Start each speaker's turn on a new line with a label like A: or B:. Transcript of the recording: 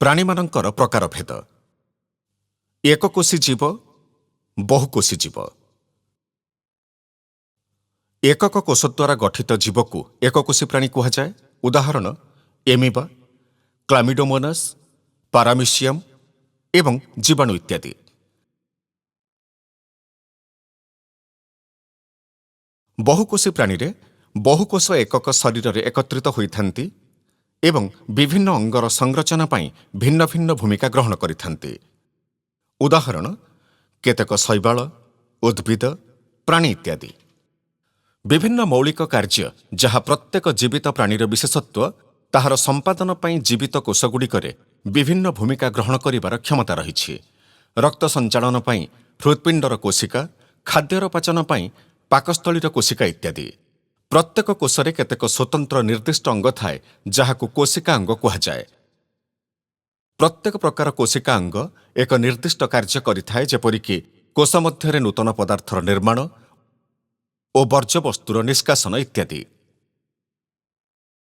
A: ପ୍ରାଣୀମାନଙ୍କର ପ୍ରକାରଭେଦ। ଏକକୋଷୀ ଜୀବ, ବହୁକୋଷୀ ଜୀବ। ଏକକ କୋଷ ଦ୍ୱାରା ଗଠିତ ଜୀବକୁ ଏକକୋଷୀ ପ୍ରାଣୀ କୁହାଯାଏ। ଉଦାହରଣ ଏମିବା, କ୍ଲାମିଡୋମୋନାସ୍, ପାରାମିସିୟମ୍ ଏବଂ ଜୀବାଣୁ ଇତ୍ୟାଦି। ବହୁକୋଷୀ ପ୍ରାଣୀରେ ବହୁକୋଷ ଏକକ ଶରୀରରେ ଏକତ୍ରିତ ହୋଇଥାନ୍ତି ଏବଂ ବିଭିନ୍ନ ଅଙ୍ଗର ସଂରଚନା ପାଇଁ ଭିନ୍ନ ଭିନ୍ନ ଭୂମିକା ଗ୍ରହଣ କରିଥାନ୍ତି। ଉଦାହରଣ କେତେକ ଶୈବାଳ, ଉଦ୍ଭିଦ, ପ୍ରାଣୀ ଇତ୍ୟାଦି। ବିଭିନ୍ନ ମୌଳିକ କାର୍ଯ୍ୟ ଯାହା ପ୍ରତ୍ୟେକ ଜୀବିତ ପ୍ରାଣୀର ବିଶେଷତ୍ୱ, ତାହାର ସମ୍ପାଦନ ପାଇଁ ଜୀବିତ କୋଷଗୁଡ଼ିକରେ ବିଭିନ୍ନ ଭୂମିକା ଗ୍ରହଣ କରିବାର କ୍ଷମତା ରହିଛି। ରକ୍ତ ସଞ୍ଚାଳନ ପାଇଁ ହୃତ୍ପିଣ୍ଡର କୋଷିକା, ଖାଦ୍ୟର ପାଚନ ପାଇଁ ପାକସ୍ଥଳୀର କୋଷିକା ଇତ୍ୟାଦି। ପ୍ରତ୍ୟେକ କୋଷରେ କେତେକ ସ୍ୱତନ୍ତ୍ର ନିର୍ଦ୍ଦିଷ୍ଟ ଅଙ୍ଗ ଥାଏ, ଯାହାକୁ କୋଷିକା ଅଙ୍ଗ କୁହାଯାଏ। ପ୍ରତ୍ୟେକ ପ୍ରକାର କୋଷିକା ଅଙ୍ଗ ଏକ ନିର୍ଦ୍ଦିଷ୍ଟ କାର୍ଯ୍ୟ କରିଥାଏ, ଯେପରିକି କୋଷ ମଧ୍ୟରେ ନୂତନ ପଦାର୍ଥର ନିର୍ମାଣ ଓ ବର୍ଜ୍ୟବସ୍ତୁର ନିଷ୍କାସନ ଇତ୍ୟାଦି।